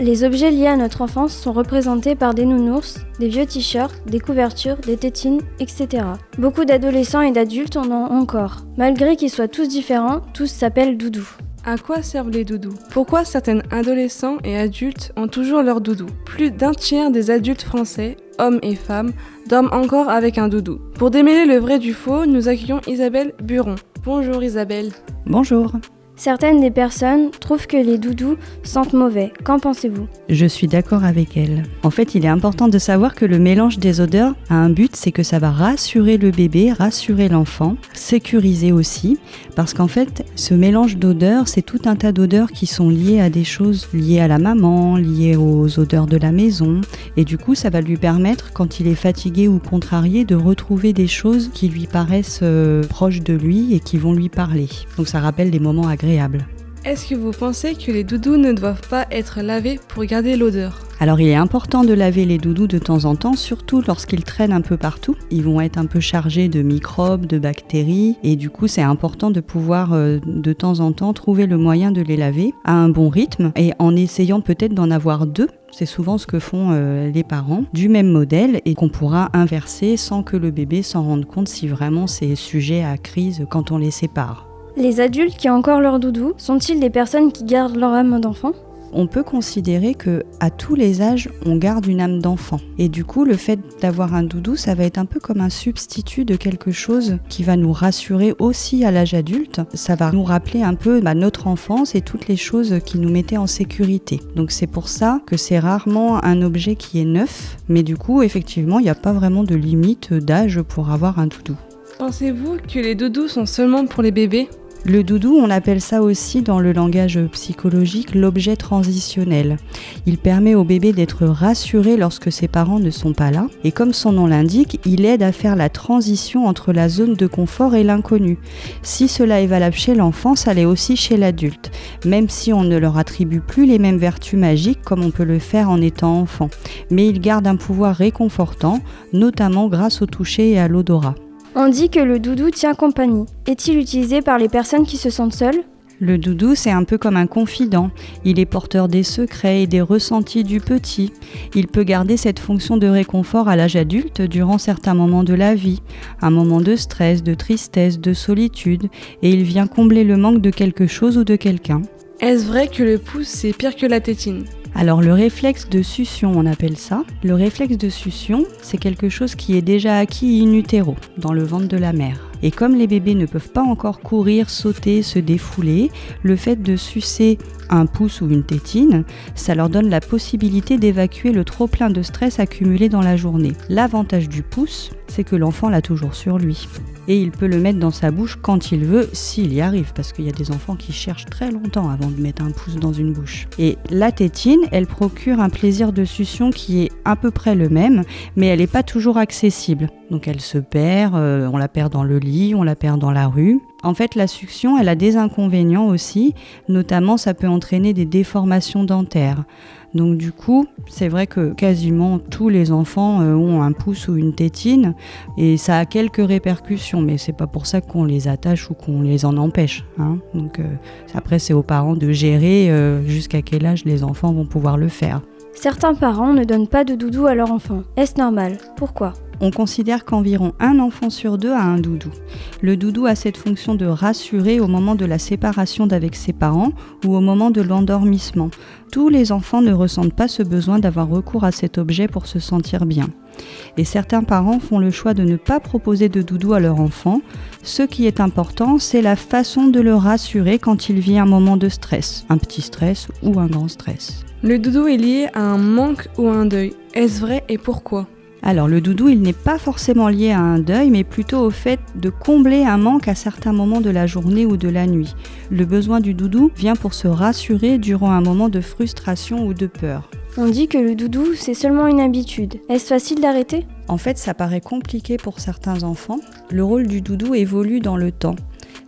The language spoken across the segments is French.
Les objets liés à notre enfance sont représentés par des nounours, des vieux t-shirts, des couvertures, des tétines, etc. Beaucoup d'adolescents et d'adultes en ont encore. Malgré qu'ils soient tous différents, tous s'appellent doudou. À quoi servent les doudous ? Pourquoi certains adolescents et adultes ont toujours leur doudou ? Plus d'un tiers des adultes français, hommes et femmes, dorment encore avec un doudou. Pour démêler le vrai du faux, nous accueillons Isabelle Buron. Bonjour Isabelle. Bonjour. Certaines des personnes trouvent que les doudous sentent mauvais. Qu'en pensez-vous ? Je suis d'accord avec elle. En fait, il est important de savoir que le mélange des odeurs a un but, c'est que ça va rassurer le bébé, rassurer l'enfant, sécuriser aussi, parce qu'en fait, ce mélange d'odeurs, c'est tout un tas d'odeurs qui sont liées à des choses liées à la maman, liées aux odeurs de la maison, et du coup, ça va lui permettre, quand il est fatigué ou contrarié, de retrouver des choses qui lui paraissent proches de lui et qui vont lui parler. Donc ça rappelle des moments agréables. Est-ce que vous pensez que les doudous ne doivent pas être lavés pour garder l'odeur ? Alors il est important de laver les doudous de temps en temps, surtout lorsqu'ils traînent un peu partout. Ils vont être un peu chargés de microbes, de bactéries, et du coup c'est important de pouvoir de temps en temps trouver le moyen de les laver à un bon rythme, et en essayant peut-être d'en avoir 2. C'est souvent ce que font les parents, du même modèle, et qu'on pourra inverser sans que le bébé s'en rende compte si vraiment c'est sujet à crise quand on les sépare. Les adultes qui ont encore leur doudou sont-ils des personnes qui gardent leur âme d'enfant ? On peut considérer que à tous les âges, on garde une âme d'enfant. Et du coup, le fait d'avoir un doudou, ça va être un peu comme un substitut de quelque chose qui va nous rassurer aussi à l'âge adulte. Ça va nous rappeler un peu notre enfance et toutes les choses qui nous mettaient en sécurité. Donc c'est pour ça que c'est rarement un objet qui est neuf. Mais du coup, effectivement, il n'y a pas vraiment de limite d'âge pour avoir un doudou. Pensez-vous que les doudous sont seulement pour les bébés ? Le doudou, on appelle ça aussi dans le langage psychologique l'objet transitionnel. Il permet au bébé d'être rassuré lorsque ses parents ne sont pas là. Et comme son nom l'indique, il aide à faire la transition entre la zone de confort et l'inconnu. Si cela est valable chez l'enfant, ça l'est aussi chez l'adulte, même si on ne leur attribue plus les mêmes vertus magiques comme on peut le faire en étant enfant. Mais il garde un pouvoir réconfortant, notamment grâce au toucher et à l'odorat. On dit que le doudou tient compagnie. Est-il utilisé par les personnes qui se sentent seules ? Le doudou, c'est un peu comme un confident. Il est porteur des secrets et des ressentis du petit. Il peut garder cette fonction de réconfort à l'âge adulte durant certains moments de la vie, un moment de stress, de tristesse, de solitude, et il vient combler le manque de quelque chose ou de quelqu'un. Est-ce vrai que le pouce, c'est pire que la tétine ? Alors le réflexe de succion, on appelle ça. Le réflexe de succion, c'est quelque chose qui est déjà acquis in utero, dans le ventre de la mère. Et comme les bébés ne peuvent pas encore courir, sauter, se défouler, le fait de sucer un pouce ou une tétine, ça leur donne la possibilité d'évacuer le trop-plein de stress accumulé dans la journée. L'avantage du pouce, c'est que l'enfant l'a toujours sur lui. Et il peut le mettre dans sa bouche quand il veut, s'il y arrive, parce qu'il y a des enfants qui cherchent très longtemps avant de mettre un pouce dans une bouche. Et la tétine, elle procure un plaisir de succion qui est à peu près le même, mais elle n'est pas toujours accessible. Donc elle se perd, on la perd dans le lit, on la perd dans la rue. En fait, la succion, elle a des inconvénients aussi, notamment ça peut entraîner des déformations dentaires. Donc du coup, c'est vrai que quasiment tous les enfants ont un pouce ou une tétine et ça a quelques répercussions, mais c'est pas pour ça qu'on les attache ou qu'on les en empêche. Donc après, c'est aux parents de gérer jusqu'à quel âge les enfants vont pouvoir le faire. Certains parents ne donnent pas de doudou à leur enfant. Est-ce normal ? Pourquoi ? On considère qu'environ un enfant sur 2 a un doudou. Le doudou a cette fonction de rassurer au moment de la séparation d'avec ses parents ou au moment de l'endormissement. Tous les enfants ne ressentent pas ce besoin d'avoir recours à cet objet pour se sentir bien. Et certains parents font le choix de ne pas proposer de doudou à leur enfant. Ce qui est important, c'est la façon de le rassurer quand il vit un moment de stress, un petit stress ou un grand stress. Le doudou est lié à un manque ou à un deuil. Est-ce vrai et pourquoi ? Alors le doudou, il n'est pas forcément lié à un deuil, mais plutôt au fait de combler un manque à certains moments de la journée ou de la nuit. Le besoin du doudou vient pour se rassurer durant un moment de frustration ou de peur. On dit que le doudou, c'est seulement une habitude. Est-ce facile d'arrêter ? En fait, ça paraît compliqué pour certains enfants. Le rôle du doudou évolue dans le temps.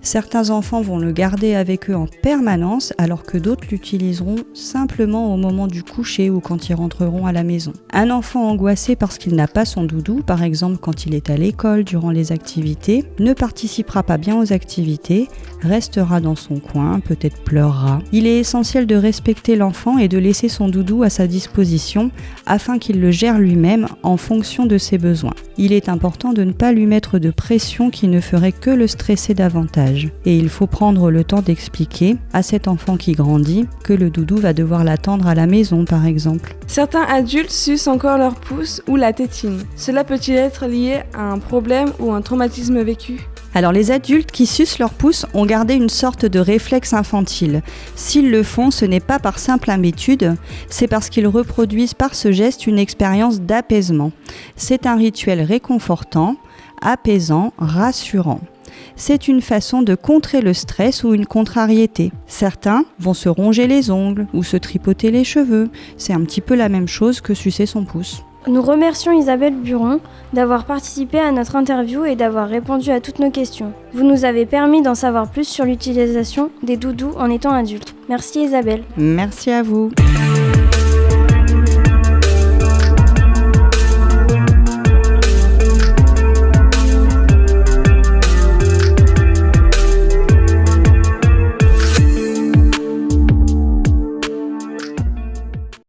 Certains enfants vont le garder avec eux en permanence alors que d'autres l'utiliseront simplement au moment du coucher ou quand ils rentreront à la maison. Un enfant angoissé parce qu'il n'a pas son doudou, par exemple quand il est à l'école durant les activités, ne participera pas bien aux activités, restera dans son coin, peut-être pleurera. Il est essentiel de respecter l'enfant et de laisser son doudou à sa disposition afin qu'il le gère lui-même en fonction de ses besoins. Il est important de ne pas lui mettre de pression qui ne ferait que le stresser davantage. Et il faut prendre le temps d'expliquer à cet enfant qui grandit que le doudou va devoir l'attendre à la maison par exemple. Certains adultes sucent encore leur pouce ou la tétine. Cela peut-il être lié à un problème ou un traumatisme vécu ? Alors les adultes qui sucent leur pouce ont gardé une sorte de réflexe infantile. S'ils le font, ce n'est pas par simple habitude, c'est parce qu'ils reproduisent par ce geste une expérience d'apaisement. C'est un rituel réconfortant, apaisant, rassurant. C'est une façon de contrer le stress ou une contrariété. Certains vont se ronger les ongles ou se tripoter les cheveux. C'est un petit peu la même chose que sucer son pouce. Nous remercions Isabelle Buron d'avoir participé à notre interview et d'avoir répondu à toutes nos questions. Vous nous avez permis d'en savoir plus sur l'utilisation des doudous en étant adulte. Merci Isabelle. Merci à vous.